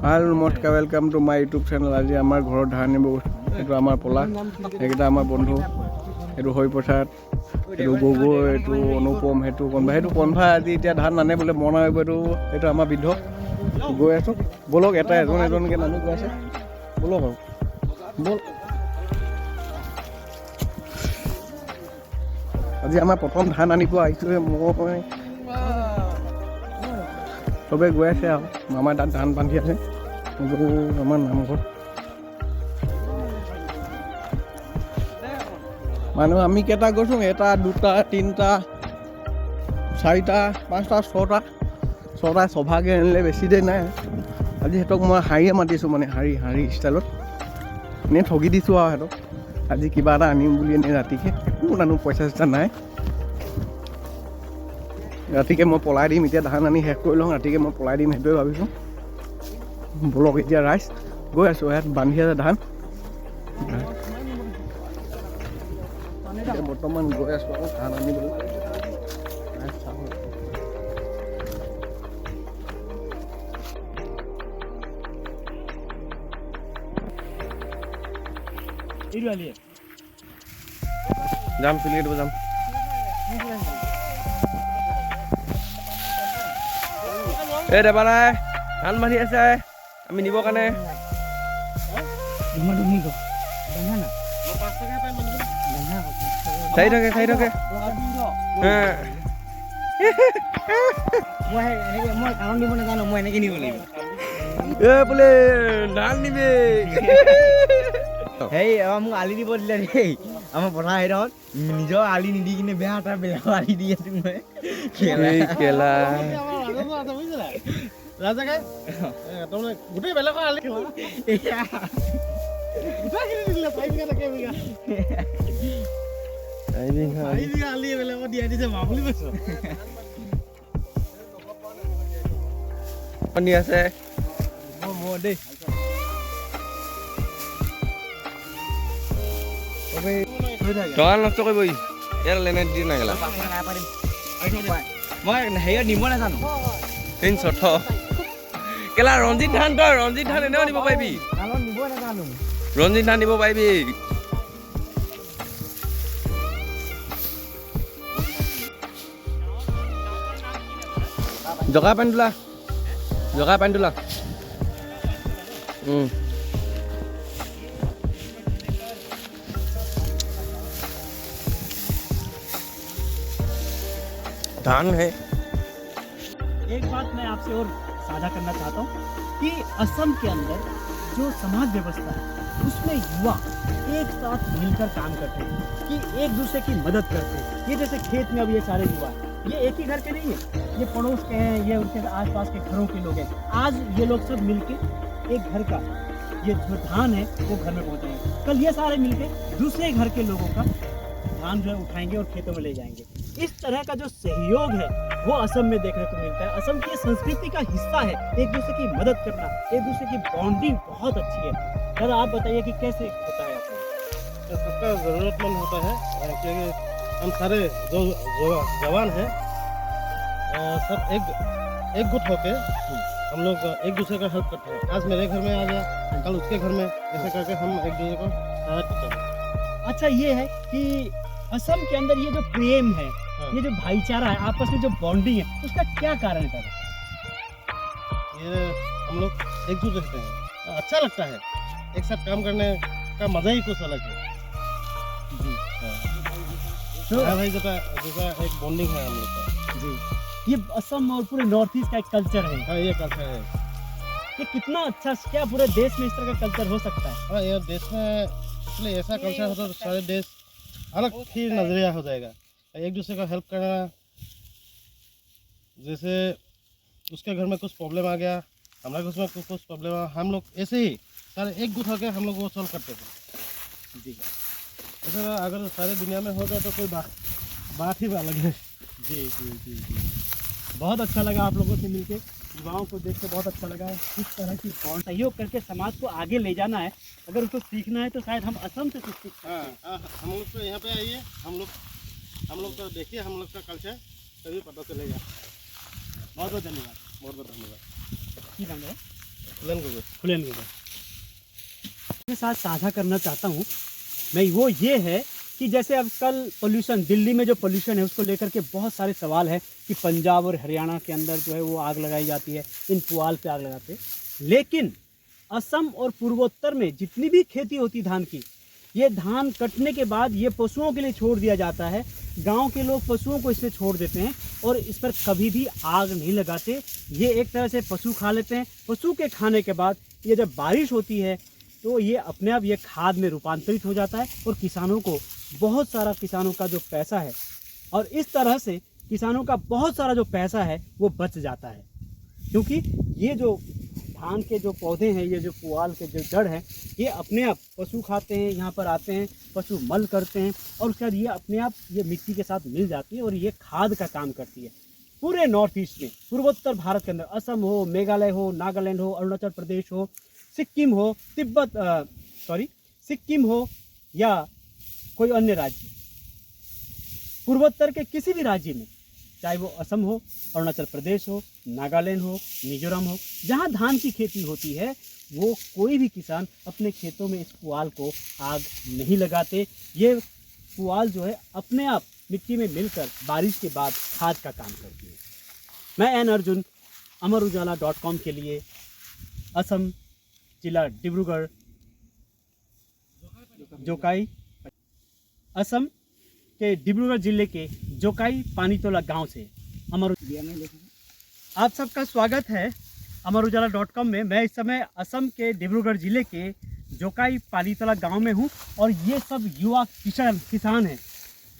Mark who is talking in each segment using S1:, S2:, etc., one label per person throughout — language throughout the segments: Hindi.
S1: हेलो नमस्कार welcome to my YouTube channel. आज आमार घर धान निब ये आमार पला एक आमार बंधु ये हरिप्रसाद ये गगৈ ये अनुपम ये कन्भा ये कन्भा आज इतना धान नाने बोले मन ये आमार बृद्ध गई आसो बोलक एटा एजन एजनके नामी गई आसे बोलक और बोल आज आमार प्रथम धान आनिब आइछोहे मैं सबे गई आसे मामार तात धान बांधि आसे आमार नामघर मानु आमी केटा गइছো এটা দুটা তিনটা চাৰিটা পাঁচটা ছটা সভাগে আনিলে বেছি দেৰি নাই। আজি হেতক মই হাৰিয়ে মাতিছোঁ মানে হাৰি ষ্টাইলত এনে ঠগি দিছোঁ আৰু হেতক আজি কিবা এটা আনিম বুলি এনে ৰাতিকে একো নানো পইচা চইচা নাই। ৰাতিকে মই পলাই দিম এতিয়া ধান আনি শেষ কৰি লওঁ ৰাতিকে মই পলাই দিম সেইটোৱে ভাবিছোঁ। বলক এতিয়া ৰাইজ গৈ আছোঁ ইয়াত বান্ধি আছে ধান বৰ্তমান গৈ আছোঁ আৰু ধান আনিবলৈ। যাম চিলিঙি দিব যাম। এই দেৱালাই ধান বান্ধি আছে আমি নিবৰ কাৰণে। চাই থাকে বোলে ধান নিবি
S2: হেই মোক আলি দিব দিলে দেই আমাৰ পথাৰ হেৰিত নিজৰ আলি নিদি কিনে বেয়া এটা বেলেগ আলি দি আছো মই
S1: কেলা
S3: ৰাজাকে তাৰমানে গোটেই বেলেগৰ আলি আলি বেলেগৰ দিয়াই দিছে বুলি কৈছো
S1: পানী আছে
S3: দেই
S1: টকা নষ্ট কৰিব ইয়াৰ লেনে দি নাগেলা
S2: মই হেৰিয়ত নিব নাজানো
S1: 300 কেলা ৰঞ্জিত ধান তই ৰঞ্জিত ধান এনেও নিব পাৰিবি
S2: নিব নাজানো
S1: ৰঞ্জিত ধান নিব পাৰিবি। জকা পানী তোলা धान है।
S3: एक बात मैं आपसे और साझा करना चाहता हूँ कि असम के अंदर जो समाज व्यवस्था है उसमें युवा एक साथ मिलकर काम करते हैं कि एक दूसरे की मदद करते हैं। ये जैसे खेत में अब ये सारे युवा हैं ये एक ही घर के नहीं है ये पड़ोस के हैं ये उनके आसपास के घरों के लोग हैं। आज ये लोग सब मिलके एक घर का ये जो धान है वो घर में पहुँचाएंगे। कल ये सारे मिलके दूसरे घर के लोगों का धान जो है उठाएंगे और खेतों में ले जाएंगे। इस तरह का जो सहयोग है वो असम में देखने को मिलता है। असम की संस्कृति का हिस्सा है एक दूसरे की मदद करना एक दूसरे की बॉन्डिंग बहुत अच्छी है। सर आप बताइए कि कैसे होता है आपको?
S4: सबका ज़रूरतमंद होता है क्योंकि हम सारे जो जवान हैं सब एक गुट होके हम लोग एक दूसरे का हेल्प करते हैं। आज मेरे घर में आ गया कल उसके घर में ऐसे करके हम एक दूसरे को सहायता करते हैं।
S3: अच्छा ये है कि असम के अंदर ये जो प्रेम है ये जो भाईचारा है आपस में जो बॉन्डिंग है उसका क्या कारण है?
S4: ये हम लोग एकजुट रहते हैं अच्छा लगता है एक साथ काम करने का मजा ही कुछ अलग है जी। भाई जैसा एक बॉन्डिंग है हम लोग का
S3: जी। ये असम और पूरे नॉर्थ ईस्ट का एक कल्चर है।
S4: हाँ ये कल्चर है
S3: ये कितना अच्छा क्या पूरे देश में इस तरह का कल्चर हो सकता है?
S4: हाँ ये देश में इसलिए ऐसा कल्चर हो तो सारे देश अलग ही नजरिया हो जाएगा। एक दूसरे का हेल्प करना जैसे उसके घर में कुछ प्रॉब्लम आ गया हमारे घर में कुछ प्रॉब्लम आ हम लोग ऐसे ही सारे एक गुट होकर हम लोग वो सॉल्व करते थे जी। ऐसा अगर सारे दुनिया में हो जाए तो कोई बात ही अलग है
S3: जी। बहुत अच्छा लगा आप लोगों से मिलके युवाओं को देख के बहुत अच्छा लगा है। इस तरह की सहयोग करके समाज को आगे ले जाना है अगर उसको सीखना है तो शायद हम असम से कुछ सीख सकते हैं।
S4: हम लोग तो यहाँ पे आइए हम लोग तो देखिए हम लोग का कल्चर तभी पता चलेगा।
S3: बहुत बहुत धन्यवाद।
S4: बहुत बहुत धन्यवाद।
S3: की नाम है?
S4: फुलेन गगৈ।
S3: फुलेन गगৈ के साथ साझा करना चाहता हूँ मैं, वो ये है कि जैसे आजकल पोल्यूशन, दिल्ली में जो पोल्यूशन है उसको लेकर के बहुत सारे सवाल है कि पंजाब और हरियाणा के अंदर जो है वो आग लगाई जाती है, इन पुआल पे आग लगाते हैं। लेकिन असम और पूर्वोत्तर में जितनी भी खेती होती है धान की, ये धान कटने के बाद ये पशुओं के लिए छोड़ दिया जाता है। गांव के लोग पशुओं को इससे छोड़ देते हैं और इस पर कभी भी आग नहीं लगाते। ये एक तरह से पशु खा लेते हैं। पशु के खाने के बाद ये जब बारिश होती है तो ये अपने आप ये खाद में रूपांतरित हो जाता है और किसानों को बहुत सारा, किसानों का जो पैसा है, और इस तरह से किसानों का बहुत सारा जो पैसा है वो बच जाता है। क्योंकि ये जो धान के जो पौधे हैं, ये जो पुआल के जो जड़ हैं, ये अपने आप पशु खाते हैं, यहाँ पर आते हैं, पशु मल करते हैं और उसके बाद ये अपने आप ये मिट्टी के साथ मिल जाती है और ये खाद का काम करती है। पूरे नॉर्थ ईस्ट में, पूर्वोत्तर भारत के अंदर, असम हो, मेघालय हो, नागालैंड हो, अरुणाचल प्रदेश हो, सिक्किम हो, सिक्किम हो या कोई अन्य राज्य, पूर्वोत्तर के किसी भी राज्य में, चाहे वो असम हो, अरुणाचल प्रदेश हो, नागालैंड हो, मिजोरम हो, जहाँ धान की खेती होती है, वो कोई भी किसान अपने खेतों में इस पुआल को आग नहीं लगाते। ये पुआल जो है अपने आप मिट्टी में मिलकर बारिश के बाद खाद का काम करती है। मैं एन अर्जुन, अमरउजाला.com के लिए असम, जिला डिब्रूगढ़, जोकाई, असम के डिब्रूगढ़ जिले के जोकाई पानीतोला गांव से आप सबका स्वागत है अमरउजाला.com में। मैं इस समय असम के डिब्रूगढ़ जिले के जोकाई पानीतोला गांव में हूं और ये सब युवा किसान हैं।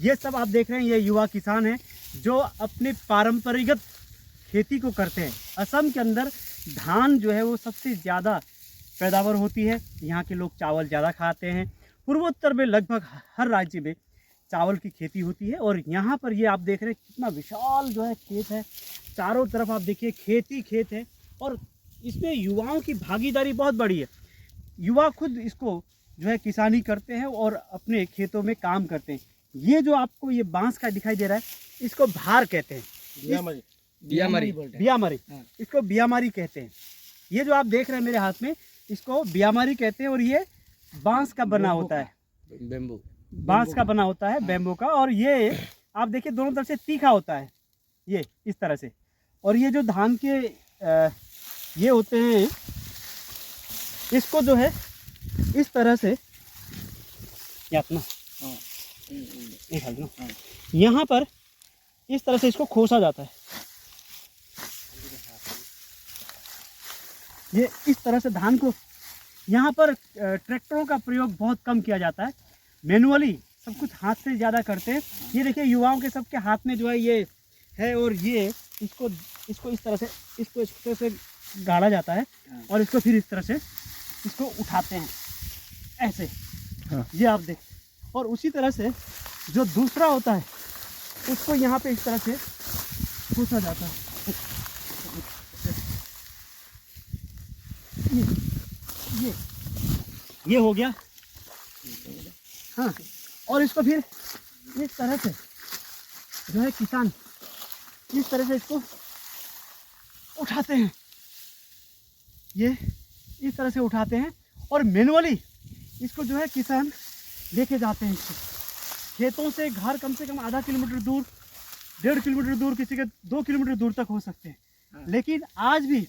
S3: ये सब आप देख रहे हैं, ये युवा किसान हैं जो अपने पारंपरिक खेती को करते हैं। असम के अंदर धान जो है वो सबसे ज़्यादा पैदावार होती है। यहाँ के लोग चावल ज़्यादा खाते हैं। पूर्वोत्तर में लगभग हर राज्य में चावल की खेती होती है और यहाँ पर ये आप देख रहे हैं कितना विशाल जो है खेत है। चारों तरफ आप देखिए खेत ही खेत है और इसमें युवाओं की भागीदारी बहुत बड़ी है। युवा खुद इसको जो है किसानी करते हैं और अपने खेतों में काम करते हैं। ये जो आपको ये बांस का दिखाई दे रहा है, इसको भार कहते हैं, बियामारी, इसको बियामारी कहते हैं। ये जो आप देख रहे हैं मेरे हाथ में, इसको बियामारी कहते हैं और ये बांस का बना होता है, बांस का बना होता है, बेम्बो का। और ये आप देखिए दोनों तरफ से तीखा होता है, ये इस तरह से। और ये जो धान के ये होते हैं, इसको जो है इस तरह से यहाँ पर इस तरह से इसको खोसा जाता है। ये इस तरह से धान को, यहाँ पर ट्रैक्टरों का प्रयोग बहुत कम किया जाता है, मैनुअली सब कुछ हाथ से ज़्यादा करते हैं। ये देखिए युवाओं के सबके हाथ में जो है ये है और ये इसको इस तरह से गाड़ा जाता है और इसको फिर इस तरह से इसको उठाते हैं ऐसे। हाँ। ये आप देख, और उसी तरह से जो दूसरा होता है उसको यहाँ पे इस तरह से खोसा जाता है। ये हो गया। हाँ, और इसको फिर इस तरह से जो है किसान इस तरह से इसको उठाते हैं, ये इस तरह से उठाते हैं और मैनुअली इसको जो है किसान लेके जाते हैं। इसको खेतों से घर कम से कम आधा किलोमीटर दूर, 1.5 किलोमीटर दूर, किसी के 2 किलोमीटर दूर तक हो सकते हैं। लेकिन आज भी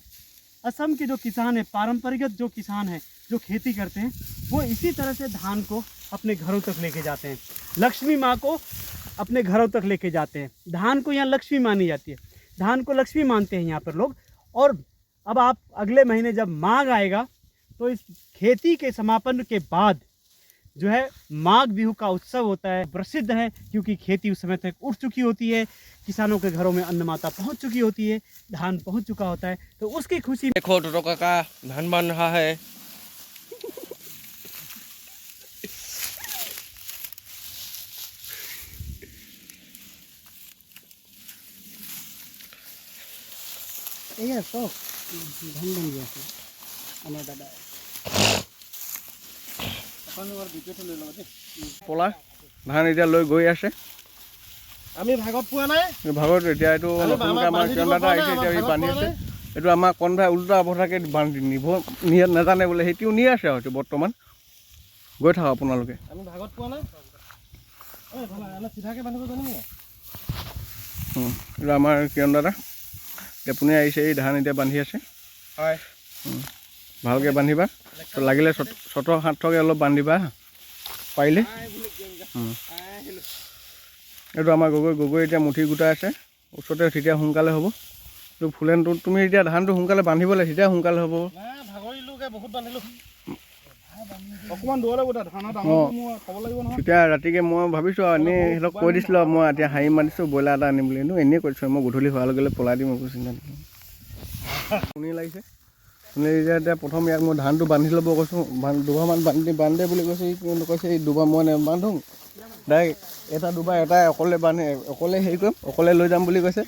S3: असम के जो किसान हैं, पारंपरिक जो किसान हैं, जो खेती करते हैं, वो इसी तरह से धान को अपने घरों तक लेके जाते हैं। लक्ष्मी माँ को अपने घरों तक लेके जाते हैं। धान को यहाँ लक्ष्मी मानी जाती है, धान को लक्ष्मी मानते हैं यहाँ पर लोग। और अब आप अगले महीने जब माघ आएगा तो इस खेती के समापन के बाद जो है माघ बिहू का उत्सव होता है। प्रसिद्ध है क्योंकि खेती उस समय तक उठ चुकी होती है, किसानों के घरों में अन्न माता पहुँच चुकी होती है, धान पहुँच चुका होता है, तो उसकी खुशी।
S1: देखो टोटो काका धान बन रहा है।
S3: तो धान बन गया আমার দাদা
S1: পলা ধান এতিয়া লৈ গৈ আছে।
S4: আমি ভাগত পোৱা নাই,
S1: ভাগত এতিয়া এইটো নতুনকৈ আমাৰ কিৰণ দাদা আহিছে, এতিয়া বান্ধি আছে। এইটো আমাৰ কণভাই উল্টা পথাকে বান্ধি নিব নাজানে বোলে সেইটোও নি আছে হয়তো বৰ্তমান গৈ থাকক আপোনালোকে
S4: আমি ভাগত পোৱা নাই চিধাকৈ বান্ধিব জানিম নাই
S1: এইটো আমাৰ কিৰণ দাদা আপুনি আহিছে এই ধান এতিয়া বান্ধি আছে
S2: হয়
S1: ভালকৈ বান্ধিবা লাগিলে চতৰ সাতকৈ অলপ বান্ধিবা পাৰিলে এইটো আমাৰ গগৈ এতিয়া মুঠি গোটাই আছে ওচৰতে তেতিয়া সোনকালে হ'ব এইটো ফুলেনটো তুমি এতিয়া ধানটো সোনকালে বান্ধিব লাগে তেতিয়া সোনকালে হ'ব
S4: ভাগৰিলোগে বহুত বান্ধিলোঁ
S3: অকণমান দৌৰালে বোধ ধানত খাব লাগিব নহয়
S1: তেতিয়া ৰাতিকৈ মই ভাবিছোঁ আৰু এনেই সিহঁতক কৈ দিছিলোঁ আৰু মই এতিয়া হাঁহি মাৰিছোঁ ব্ৰইলাৰ এটা আনিম বুলি এনেই কৈছোঁ মই গধূলি হোৱাৰ লগে লগে পলাই দিম একো চিন্তা নাই শুনি লাগিছে শুনি এতিয়া প্ৰথম ইয়াক মই ধানটো বান্ধি ল'ব কৈছোঁ দুবাৰমান বান্ধে বুলি কৈছে কৈছে এই দুবাৰ মই নেবান্ধোঁ ডাইৰেক্ট এটা দুবাৰ এটাই অকলে হেৰি কৰিম অকলে লৈ যাম বুলি কৈছে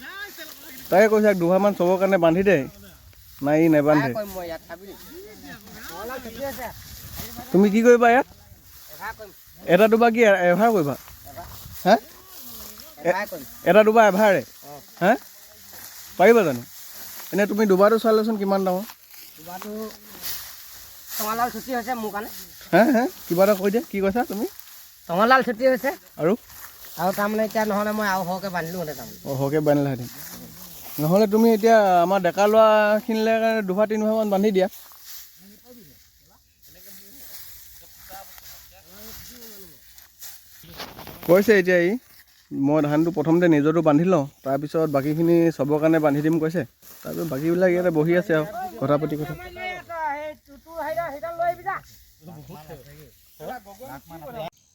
S1: তাকে কৈছে দুবাৰমান চবৰ কাৰণে বান্ধি দে নাই ই নেবান্ধে তুমি কি কৰিবা ইয়াত এটা দুবাৰ কি এভাৰ কৰিবা হা এটা দুবাৰ এভাৰে হা পাৰিবা জানো এনেই তুমি দুবাৰটো চালেচোন কিমান ডাঙৰ
S5: টঙালাল ছুটি হৈছে মোৰ কাৰণে
S1: হা কিবা এটা কৈ দিয়া কি কৈছা তুমি
S5: টঙালাল ছুটি হৈছে
S1: আৰু
S5: তাৰমানে এতিয়া নহ'লে মই আৰু সৰহকৈ বান্ধিলোঁহেঁতেন তাৰমানে
S1: সৰহকৈ বান্ধিলাহেঁতেন নহ'লে তুমি এতিয়া আমাৰ ডেকা ল'ৰাখিনিলে দুভাৰ তিনিভাৰমান বান্ধি দিয়া কৈছে এতিয়া মই ধানটো প্ৰথমতে নিজৰটো বান্ধি লওঁ তাৰপিছত বাকীখিনি চবৰ কাৰণে বান্ধি দিম কৈছে তাৰপিছত বাকীবিলাক ইয়াতে বহি আছে আৰু কথা পাতি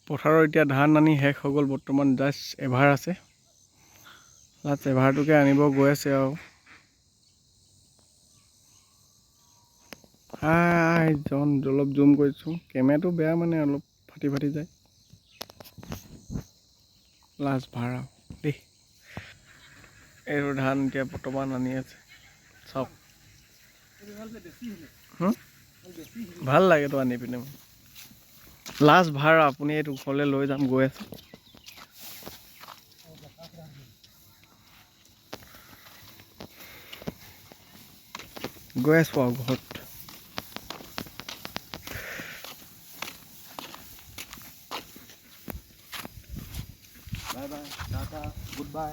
S1: পথাৰৰ এতিয়া ধান আনি শেষ হৈ গ'ল বৰ্তমান জাষ্ট এভাৰ আছে লাষ্ট এভাৰটোকে আনিব গৈ আছে আৰু অলপ জুম কৰিছোঁ কেমেৰাটো বেয়া মানে অলপ ফাটি যায় লাষ্ট ভাড়া দেই এইটো ধান এতিয়া বৰ্তমান আনি আছে চাওক ভাল লাগেতো আনি পিনে লাষ্ট ভাড়া আপুনি এইটো ঘৰলৈ লৈ যাম গৈ আছে গৈ আছোঁ আৰু ঘৰত
S2: bye bye tata good bye